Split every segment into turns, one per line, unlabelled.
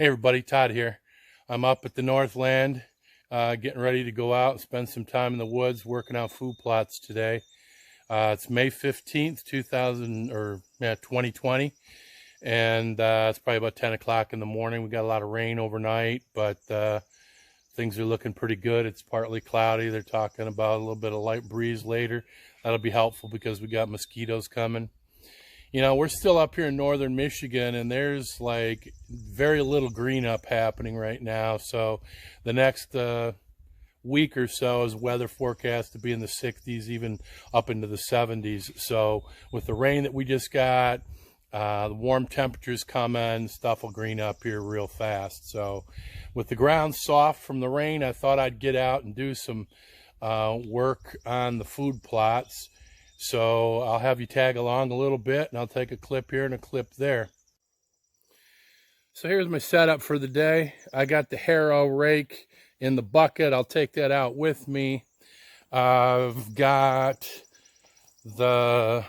Hey everybody, Todd here. I'm up at the Northland, getting ready to go out and spend some time in the woods working on food plots today. It's May 15th, 2020, and it's probably about 10 o'clock in the morning. We got a lot of rain overnight, but things are looking pretty good. It's partly cloudy. They're talking about a little bit of light breeze later. That'll be helpful because we got mosquitoes coming. You know, we're still up here in northern Michigan, and there's like very little green up happening right now. So the next week or so is weather forecast to be in the 60s, even up into the 70s. So with the rain that we just got, the warm temperatures coming, stuff will green up here real fast. So with the ground soft from the rain, I thought I'd get out and do some work on the food plots. So I'll have you tag along a little bit, and I'll take a clip here and a clip there. So here's my setup for the day. I got the Harrow rake in the bucket. I'll take that out with me. I've got the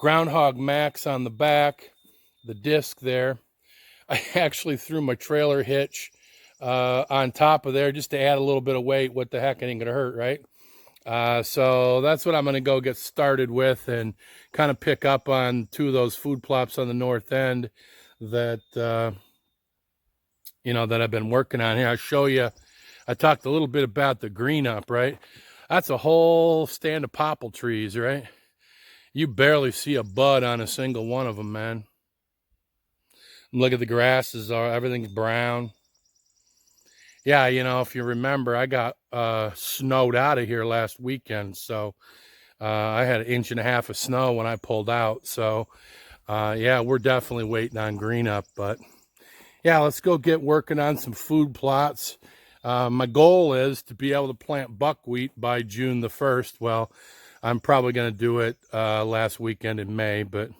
Groundhog Max on the back, the disc there. I actually threw my trailer hitch on top of there just to add a little bit of weight. What the heck, it ain't gonna hurt, right? So that's what I'm going to go get started with and kind of pick up on two of those food plots on the north end that, you know, that I've been working on here. I'll show you. I talked a little bit about the green up, right? That's a whole stand of popple trees, right? You barely see a bud on a single one of them, man. Look at the grasses, everything's brown. Yeah, you know, if you remember, I got snowed out of here last weekend. So I had 1.5 inches of snow when I pulled out. So, yeah, we're definitely waiting on green up. But, yeah, let's go get working on some food plots. My goal is to be able to plant buckwheat by June the 1st. Well, I'm probably going to do it last weekend in May. But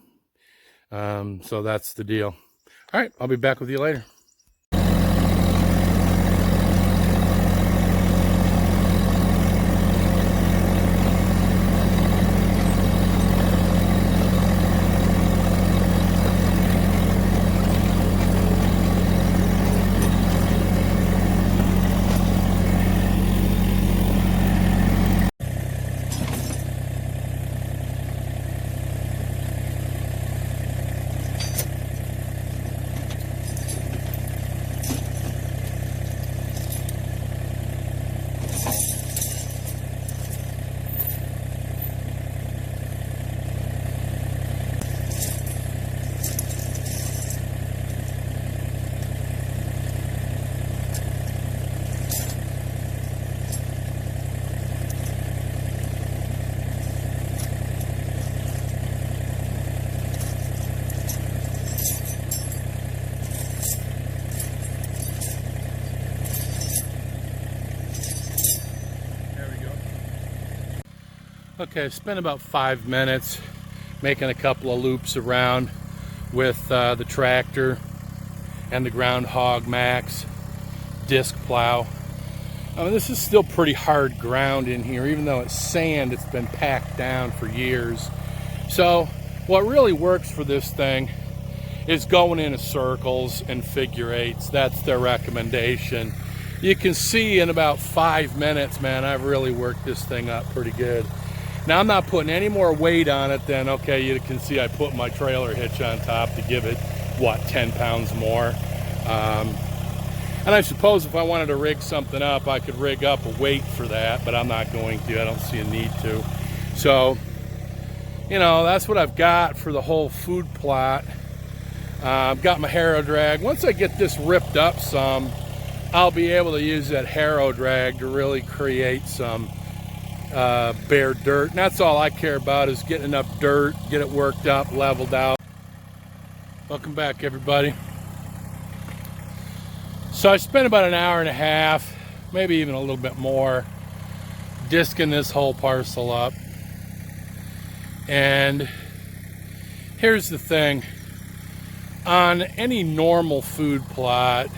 so that's the deal. All right, I'll be back with you later. Okay, I spent about 5 minutes making a couple of loops around with the tractor and the Groundhog Max disc plow. I mean, this is still pretty hard ground in here. Even though it's sand, it's been packed down for years. So what really works for this thing is going into circles and figure eights. That's their recommendation. You can see in about 5 minutes, man, I've really worked this thing up pretty good. Now, I'm not putting any more weight on it than, okay, you can see I put my trailer hitch on top to give it, what, 10 pounds more. And I suppose if I wanted to rig something up, I could rig up a weight for that, but I'm not going to. I don't see a need to. So, you know, that's what I've got for the whole food plot. I've got my Harrow drag. Once I get this ripped up some, I'll be able to use that Harrow drag to really create some bare dirt. And that's all I care about, is getting enough dirt, get it worked up, leveled out. Welcome back, everybody. So I spent about 1.5 hours, maybe even a little bit more, discing this whole parcel up. And here's the thing. On any normal food plot,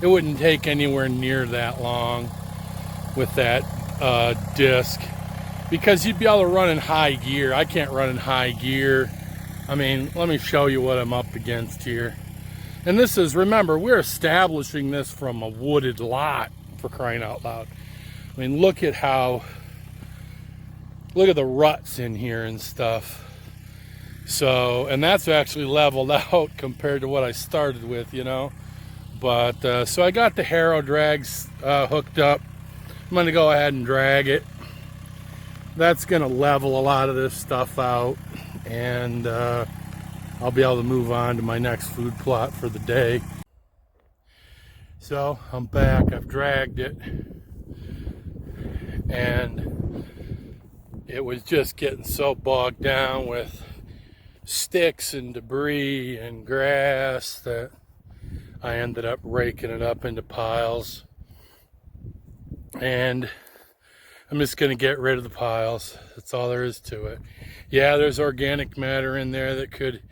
it wouldn't take anywhere near that long with that disc, because you'd be able to run in high gear. I can't run in high gear. I mean, let me show you what I'm up against here. And this is, remember, we're establishing this from a wooded lot, for crying out loud. I mean, look at the ruts in here and stuff. So, and that's actually leveled out compared to what I started with, you know. But, so I got the Harrow drags hooked up. I'm going to go ahead and drag it. That's going to level a lot of this stuff out. And I'll be able to move on to my next food plot for the day. So, I'm back. I've dragged it. And it was just getting so bogged down with sticks and debris and grass that I ended up raking it up into piles. And I'm just going to get rid of the piles. That's all there is to it. Yeah, there's organic matter in there that could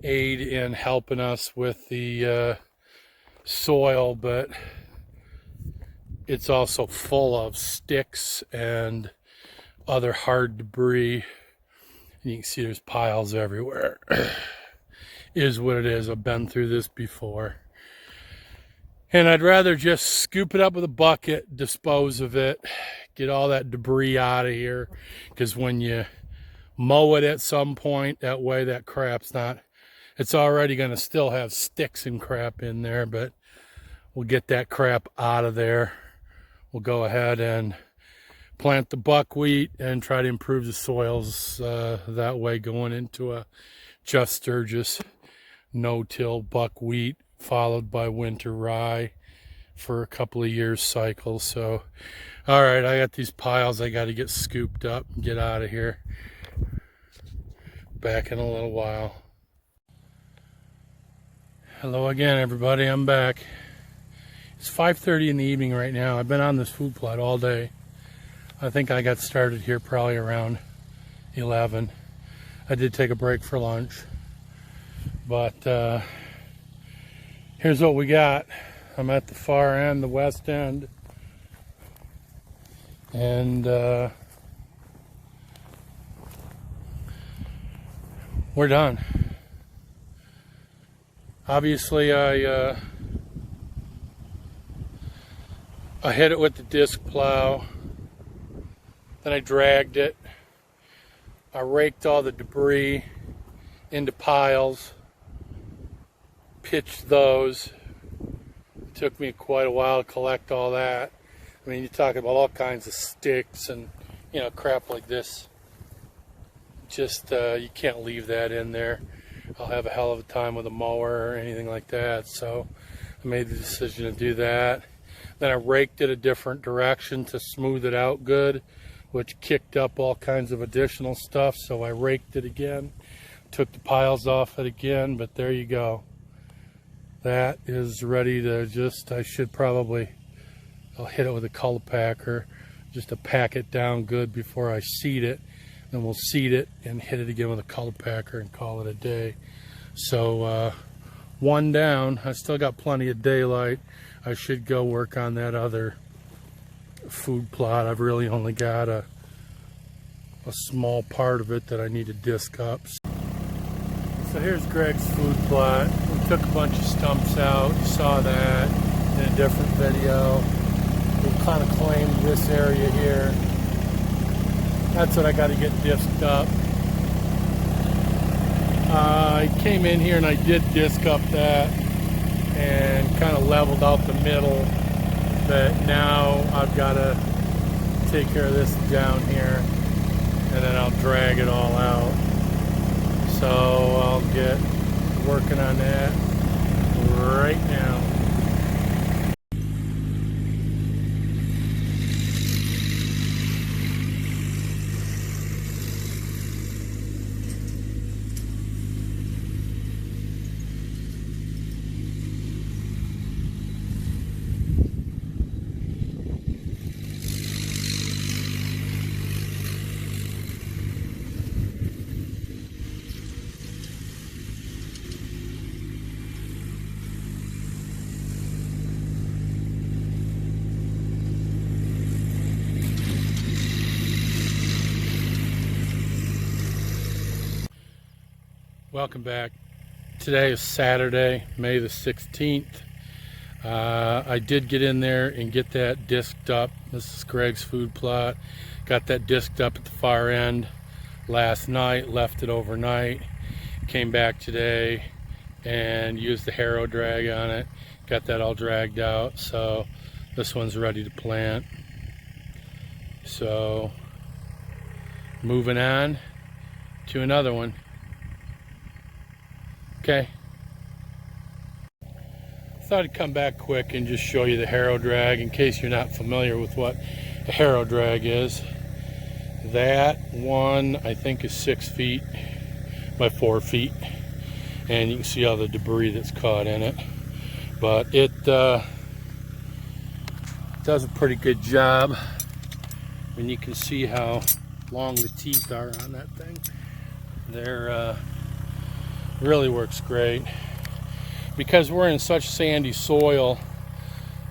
aid in helping us with the soil, but it's also full of sticks and other hard debris. And you can see there's piles everywhere. Is what it is. I've been through this before. And I'd rather just scoop it up with a bucket, dispose of it, get all that debris out of here. Because when you mow it at some point, that way that crap's not, it's already going to still have sticks and crap in there, but we'll get that crap out of there. We'll go ahead and plant the buckwheat and try to improve the soils that way, going into a just Sturgis no-till buckwheat followed by winter rye for a couple of years cycle. So all right, I got these piles I got to get scooped up and get out of here. Back in a little while. Hello again, everybody. I'm back. It's 5:30 in the evening right now. I've been on this food plot all day. I think I got started here probably around 11. I did take a break for lunch. But here's what we got. I'm at the far end, the west end. And we're done. Obviously, I hit it with the disc plow. Then I dragged it. I raked all the debris into piles, pitched those. It took me quite a while to collect all that. I mean, you're talking about all kinds of sticks and, you know, crap like this. Just, you can't leave that in there. I'll have a hell of a time with a mower or anything like that. So I made the decision to do that. Then I raked it a different direction to smooth it out good, which kicked up all kinds of additional stuff. So I raked it again, took the piles off it again, but there you go. That is ready to just, I'll hit it with a cultipacker just to pack it down good before I seed it. Then we'll seed it and hit it again with a cultipacker and call it a day. So one down. I still got plenty of daylight. I should go work on that other food plot. I've really only got a small part of it that I need to disc up. So here's Greg's food plot. We took a bunch of stumps out. You saw that in a different video. We kind of claimed this area here. That's what I got to get disked up. I came in here and I did disc up that and kind of leveled out the middle. But now I've got to take care of this down here, and then I'll drag it all out. So I'll get working on that right now. Welcome back. Today is Saturday, May the 16th. I did get in there and get that disked up. This is Greg's food plot. Got that disked up at the far end last night, left it overnight. Came back today and used the Harrow drag on it. Got that all dragged out, so this one's ready to plant. So, moving on to another one. Okay. Thought I'd come back quick and just show you the Harrow drag in case you're not familiar with what a Harrow drag is. That one I think is 6 feet by 4 feet, and you can see all the debris that's caught in it. But it does a pretty good job, and you can see how long the teeth are on that thing. They're really works great. Because we're in such sandy soil,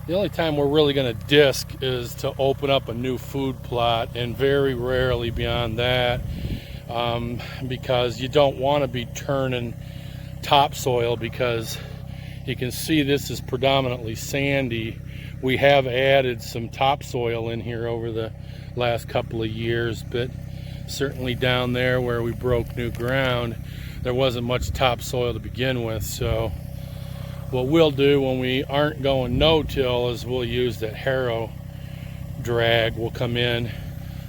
the only time we're really going to disc is to open up a new food plot, and very rarely beyond that, because you don't want to be turning topsoil, because you can see this is predominantly sandy. We have added some topsoil in here over the last couple of years, but certainly down there where we broke new ground, there wasn't much topsoil to begin with. So what we'll do when we aren't going no-till is we'll use that Harrow drag. We'll come in,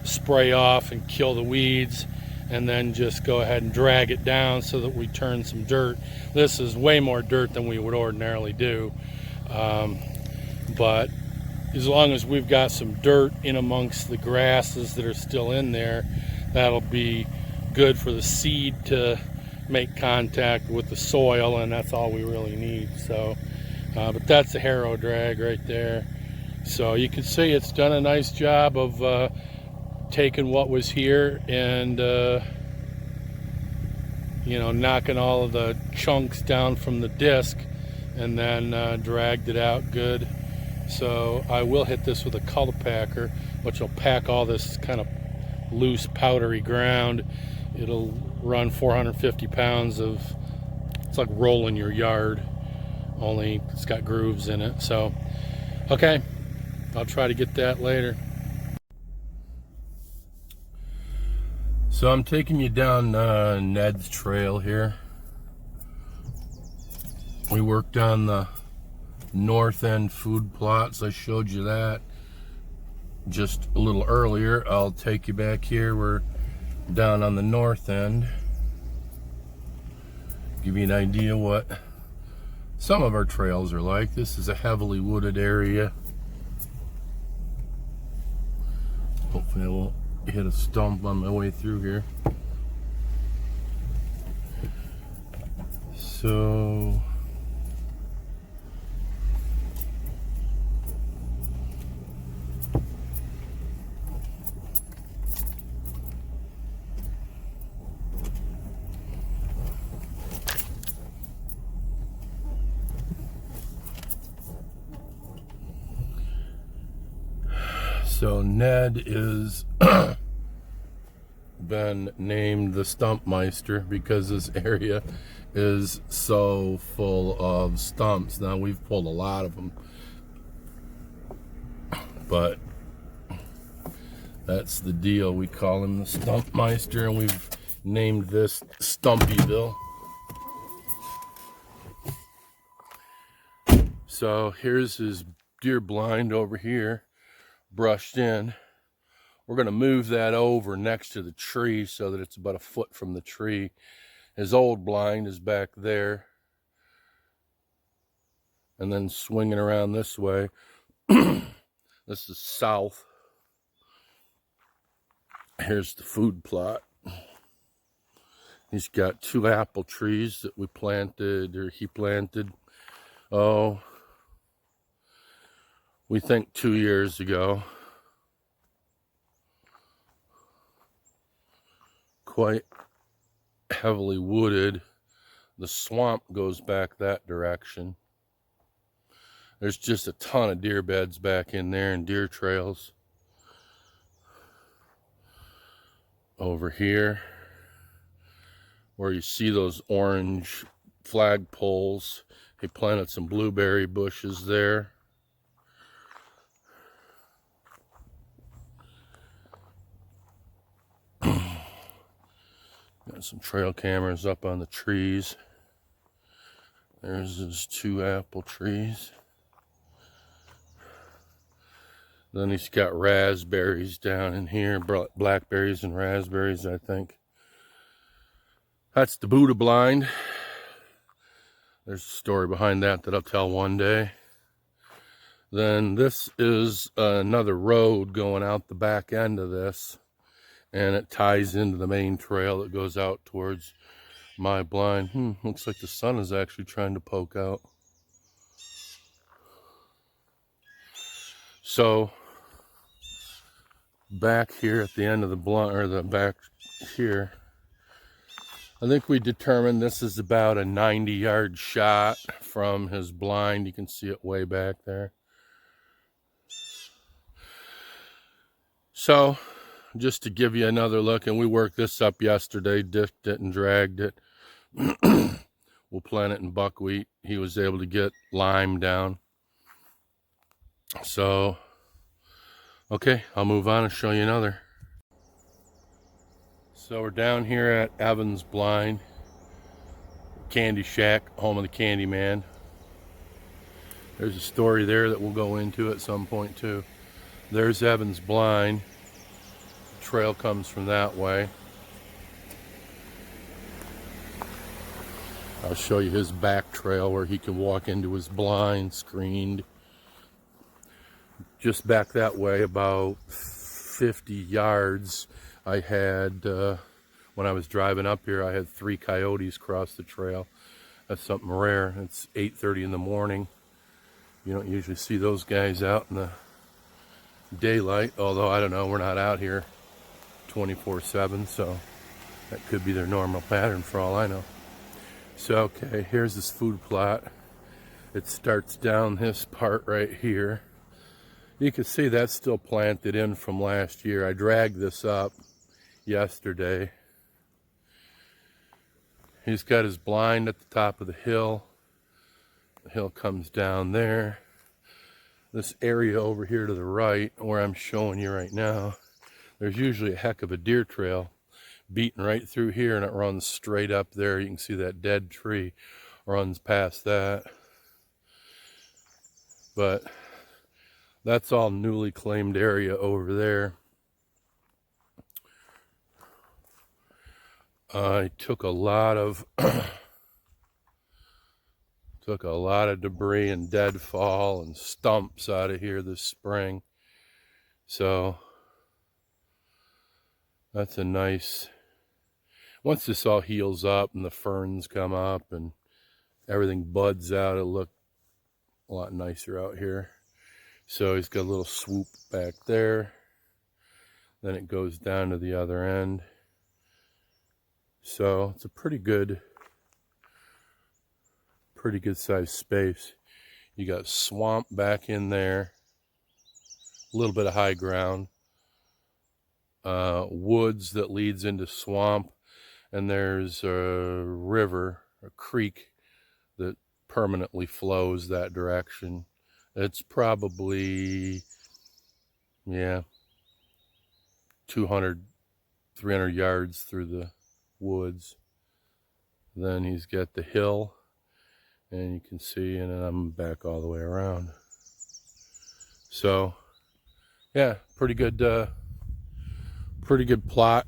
spray off and kill the weeds, and then just go ahead and drag it down so that we turn some dirt. This is way more dirt than we would ordinarily do, but as long as we've got some dirt in amongst the grasses that are still in there, that'll be good for the seed to make contact with the soil, and that's all we really need. So but that's the Harrow drag right there. So you can see it's done a nice job of taking what was here and you know, knocking all of the chunks down from the disc, and then dragged it out good. So I will hit this with a cultipacker, which will pack all this kind of loose powdery ground. It'll run 450 pounds of, it's like rolling your yard, only it's got grooves in it. So okay, I'll try to get that later. So I'm taking you down Ned's trail here. We worked on the north end food plots. I showed you that just a little earlier. I'll take you back here. We're down on the north end. Give you an idea what some of our trails are like. This is a heavily wooded area. Hopefully I won't hit a stump on my way through here. So Ned is been named the Stump Meister because this area is so full of stumps. Now, we've pulled a lot of them, but that's the deal. We call him the Stump Meister, and we've named this Stumpyville. So here's his deer blind over here, brushed in. We're going to move that over next to the tree so that it's about a foot from the tree. His old blind is back there, and then swinging around this way. This is south. Here's the food plot. He's got 2 apple trees that we planted, or he planted, oh, we think 2 years ago. Quite heavily wooded. The swamp goes back that direction. There's just a ton of deer beds back in there and deer trails. Over here, where you see those orange flag poles. He planted some blueberry bushes there. Got some trail cameras up on the trees. There's his 2 apple trees. Then he's got raspberries down in here, blackberries and raspberries, I think. That's the Buddha blind. There's a story behind that I'll tell one day. Then this is another road going out the back end of this, and it ties into the main trail that goes out towards my blind. Looks like the sun is actually trying to poke out. So back here at the end of the blind, or the back here, I think we determined this is about a 90-yard shot from his blind. You can see it way back there. So just to give you another look, and we worked this up yesterday, dipped it and dragged it. We'll plant it in buckwheat. He was able to get lime down. So, okay, I'll move on and show you another. So we're down here at Evan's blind, Candy Shack, home of the Candy Man. There's a story there that we'll go into at some point too. There's Evan's blind. The trail comes from that way. I'll show you his back trail where he can walk into his blind screened. Just back that way about 50 yards, I had, when I was driving up here, I had 3 coyotes cross the trail. That's something rare. It's 8:30 in the morning. You don't usually see those guys out in the daylight, although I don't know, we're not out here 24/7, so that could be their normal pattern for all I know. So, okay, here's this food plot. It starts down this part right here. You can see that's still planted in from last year. I dragged this up yesterday. He's got his blind at the top of the hill. The hill comes down there. This area over here to the right, where I'm showing you right now, there's usually a heck of a deer trail beating right through here, and it runs straight up there. You can see that dead tree runs past that. But that's all newly claimed area over there. I took a lot of debris and deadfall and stumps out of here this spring. So that's a nice, once this all heals up and the ferns come up and everything buds out, it'll look a lot nicer out here. So he's got a little swoop back there. Then it goes down to the other end. So it's a pretty good sized space. You got swamp back in there, a little bit of high ground, woods that leads into swamp, and there's a river, a creek that permanently flows that direction. It's probably, 200, 300 yards through the woods. Then he's got the hill, and you can see, and then I'm back all the way around. So, yeah, pretty good plot.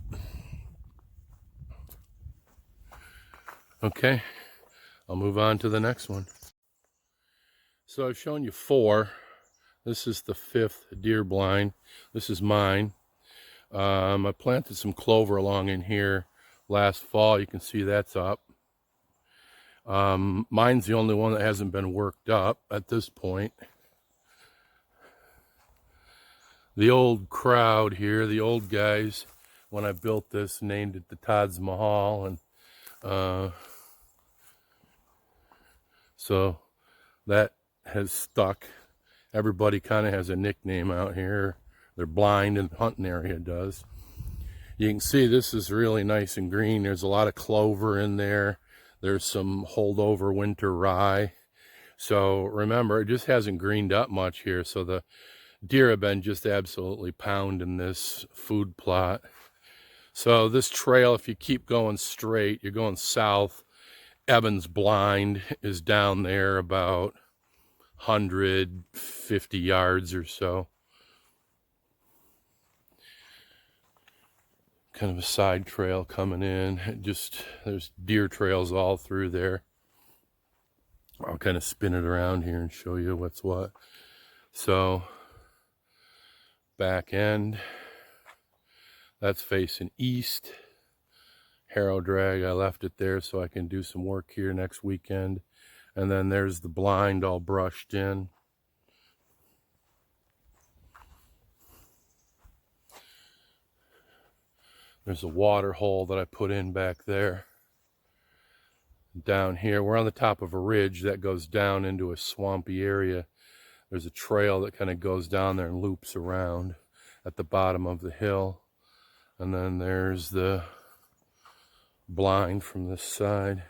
Okay, I'll move on to the next one. So I've shown you 4. This is the 5th deer blind. This is mine. I planted some clover along in here last fall. You can see that's up. Mine's the only one that hasn't been worked up at this point. The old crowd here, the old guys, when I built this, named it the Todd's Mahal, and so that has stuck. Everybody kind of has a nickname out here. They're blind in the hunting area does. You can see this is really nice and green. There's a lot of clover in there There's some holdover winter rye. So remember, it just hasn't greened up much here. So the deer have been just absolutely pounding this food plot. So this trail, if you keep going straight, you're going south. Evans Blind is down there about 150 yards or so. Kind of a side trail coming in. There's deer trails all through there. I'll kind of spin it around here and show you what's what. So back end, that's facing east. Harrow drag, I left it there so I can do some work here next weekend. And then there's the blind all brushed in. There's a water hole that I put in back there. Down here, we're on the top of a ridge that goes down into a swampy area. There's a trail that kind of goes down there and loops around at the bottom of the hill. And then there's the blind from this side.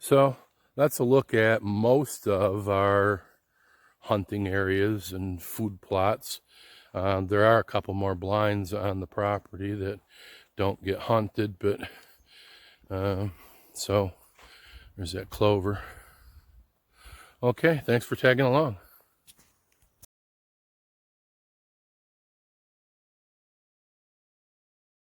So that's a look at most of our hunting areas and food plots. There are a couple more blinds on the property that don't get hunted, but so there's that clover. Okay, thanks for tagging along.